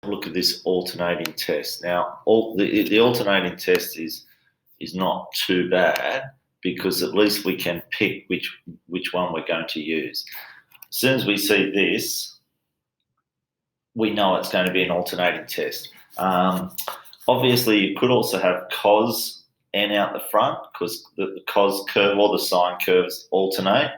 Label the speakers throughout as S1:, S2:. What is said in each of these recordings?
S1: look at this alternating test. Now, the alternating test is not too bad because at least we can pick which one we're going to use. As soon as we see this, we know it's going to be an alternating test. Obviously, you could also have cos n out the front because the cos curve or the sine curves alternate.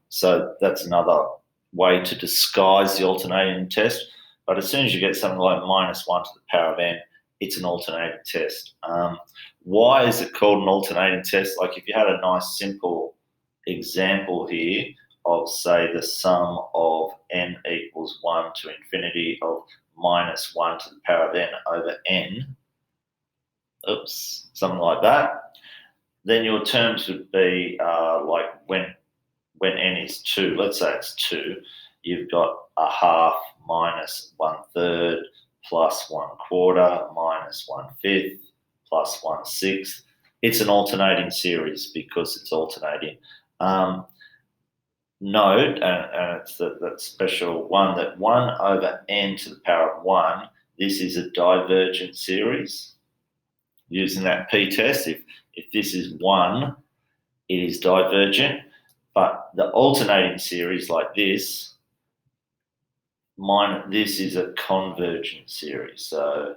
S1: So that's another way to disguise the alternating test. But as soon as you get something like -1 to the power of n, it's an alternating test. Why is it called an alternating test? Like if you had a nice simple example here of, say, the sum of n equals 1 to infinity of -1 to the power of n over n, something like that, then your terms would be like when n is 2, let's say it's 2, you've got a half minus 1/3 plus 1/4 minus 1/5 plus 1/6. It's an alternating series because it's alternating. Note, and it's that special one, that 1 over n to the power of 1, this is a divergent series. Using that p-test, if this is 1, it is divergent, but the alternating series like this, this is a convergent series. So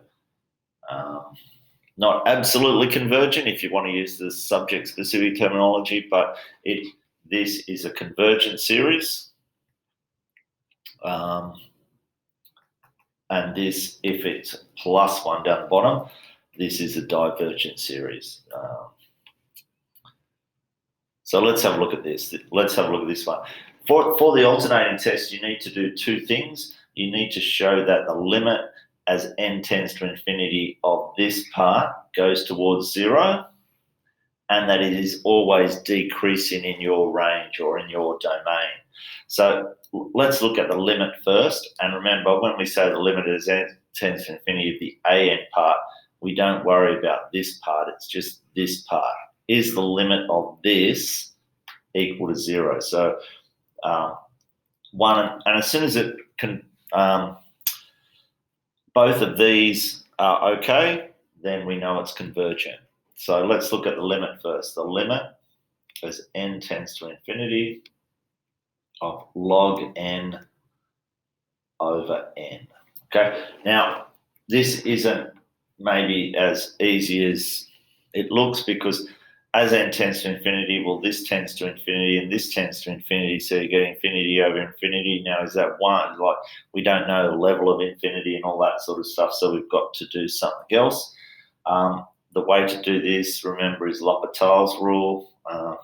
S1: not absolutely convergent if you want to use the subject-specific terminology, but this is a convergent series. And this, if it's +1 down the bottom, this is a divergent series. So let's have a look at this. Let's have a look at this one. For the alternating test, you need to do two things. You need to show that the limit as n tends to infinity of this part goes towards 0, and that it is always decreasing in your range or in your domain. So let's look at the limit first. And remember, when we say the limit as n tends to infinity of the an part, we don't worry about this part. It's just this part. Is the limit of this equal to 0? So 1, and as soon as it can, both of these are okay, then we know it's convergent. So let's look at the limit first. The limit as n tends to infinity of log n over n. Okay, now this isn't maybe as easy as it looks because as n tends to infinity, well, this tends to infinity and this tends to infinity, so you get infinity over infinity. Now, is that 1? Like, we don't know the level of infinity and all that sort of stuff, so we've got to do something else. The way to do this, remember, is L'Hopital's rule. And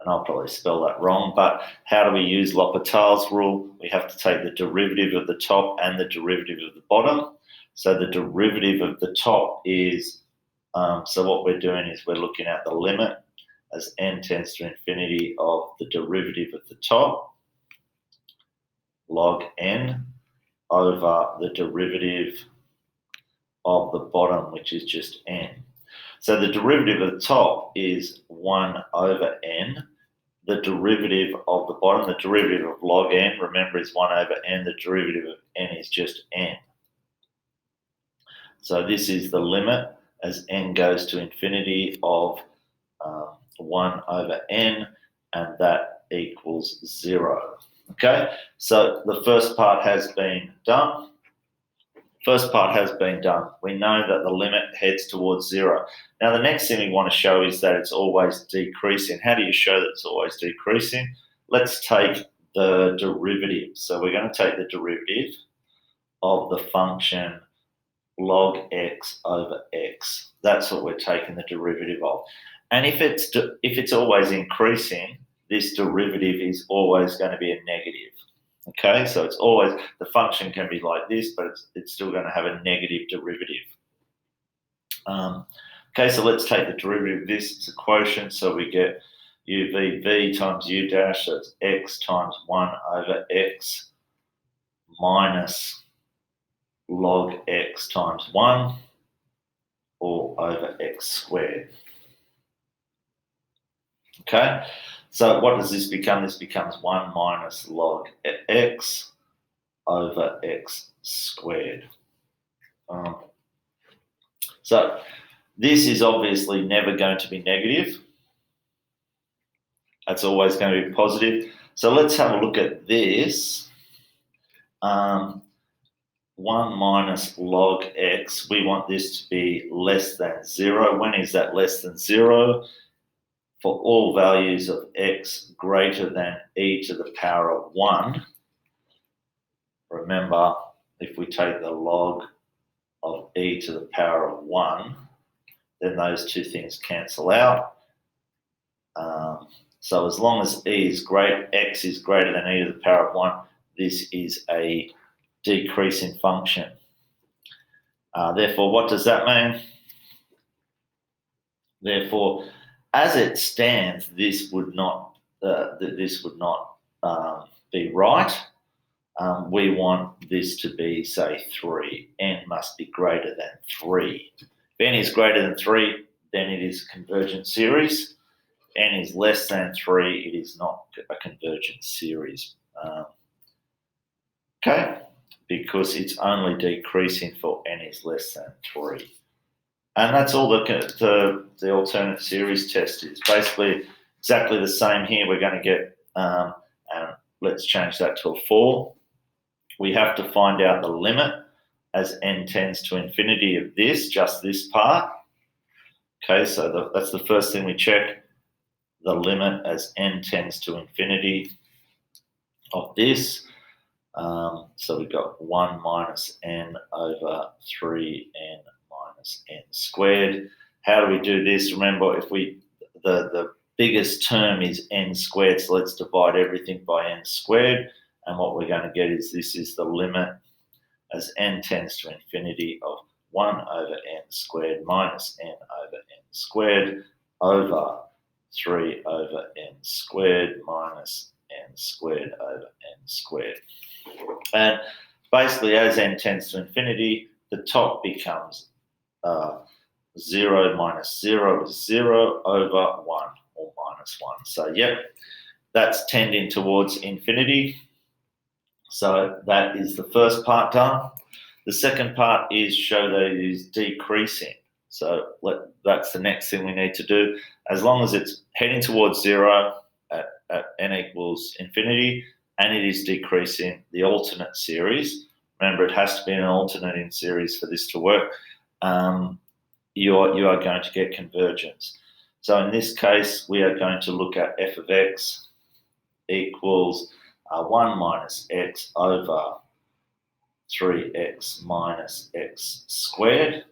S1: I'll probably spell that wrong, but how do we use L'Hopital's rule? We have to take the derivative of the top and the derivative of the bottom. So the derivative of the top is, so what we're doing is we're looking at the limit as n tends to infinity of the derivative of the top, log n, over the derivative of the bottom, which is just n. So the derivative of the top is 1 over n. The derivative of the bottom, the derivative of log n, remember, is 1 over n. The derivative of n is just n. So this is the limit as n goes to infinity of 1 over n, and that equals 0. Okay, so the first part has been done. First part has been done. We know that the limit heads towards 0. Now, the next thing we want to show is that it's always decreasing. How do you show that it's always decreasing? Let's take the derivative. So we're going to take the derivative of the function log x over x. That's what we're taking the derivative of. And if it's always increasing, this derivative is always going to be a negative. Okay, so it's always, the function can be like this, but it's still going to have a negative derivative. Okay, so let's take the derivative of this. It's a quotient, so we get v times u dash, so it's x times 1 over x minus log x times 1 all over x squared. Okay, so what does this become? This becomes 1 minus log x over x squared. So this is obviously never going to be negative. That's always going to be positive. So let's have a look at this. 1 minus log x, we want this to be less than 0. When is that less than 0? For all values of x greater than e to the power of 1. Remember, if we take the log of e to the power of 1, then those two things cancel out. So as long as x is greater than e to the power of 1, this is a decreasing function. Therefore, what does that mean? Therefore, as it stands, this would not be right. We want this to be, say, 3. N must be greater than 3. If n is greater than 3, then it is a convergent series. N is less than 3, it is not a convergent series. Okay, because it's only decreasing for n is less than 3. And that's all the alternate series test is. Basically, exactly the same here. We're going to get, and let's change that to a 4. We have to find out the limit as n tends to infinity of this, just this part. Okay, so that's the first thing we check, the limit as n tends to infinity of this. So we've got 1 minus n over 3n minus n squared. How do we do this? Remember, if the biggest term is n squared, so let's divide everything by n squared. And what we're going to get is this is the limit as n tends to infinity of 1 over n squared minus n over n squared over 3 over n squared minus n squared over n squared. And basically, as n tends to infinity, the top becomes 0 minus 0 is 0 over 1 or minus 1. So, yep, that's tending towards infinity. So that is the first part done. The second part is show that it is decreasing. So that's the next thing we need to do. As long as it's heading towards 0 at n equals infinity and it is decreasing the alternate series, remember it has to be an alternating series for this to work, you are going to get convergence. So in this case, we are going to look at f of x equals 1 minus x over 3x minus x squared.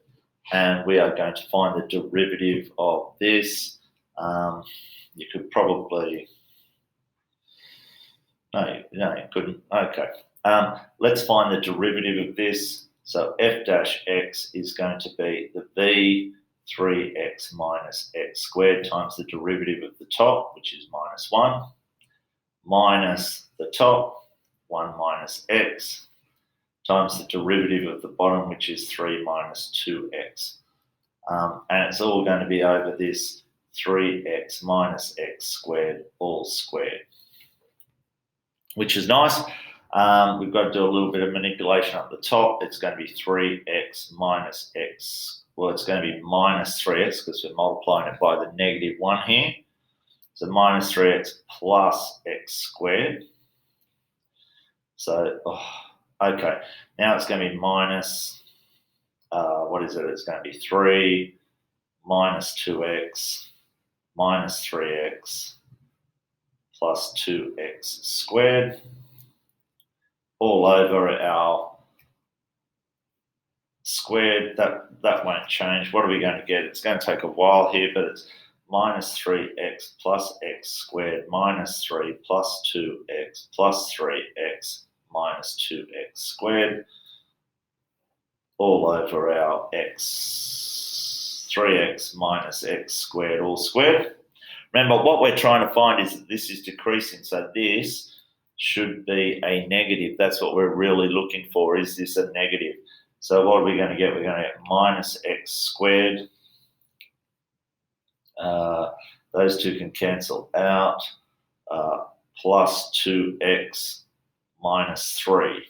S1: And we are going to find the derivative of this. You could probably... No, you couldn't. Okay. Let's find the derivative of this. So f dash x is going to be the v 3x minus x squared times the derivative of the top, which is minus 1, minus the top, 1 minus x, times the derivative of the bottom, which is 3 minus 2x. And it's all going to be over this 3x minus x squared, all squared, which is nice. We've got to do a little bit of manipulation up the top. It's going to be 3x minus x. Well, it's going to be minus 3x because we're multiplying it by the negative 1 here. So minus 3x plus x squared. So, okay. Now it's going to be minus, what is it? It's going to be 3 minus 2x minus 3x plus 2x squared all over our squared. That won't change. What are we going to get? It's going to take a while here, but it's minus 3x plus x squared minus 3 plus 2x plus 3x minus 2x squared all over our x, 3x minus x squared all squared. Remember, what we're trying to find is that this is decreasing, so this should be a negative. That's what we're really looking for, is this a negative? So what are we going to get? We're going to get minus x squared. Those two can cancel out. Plus 2x minus 3.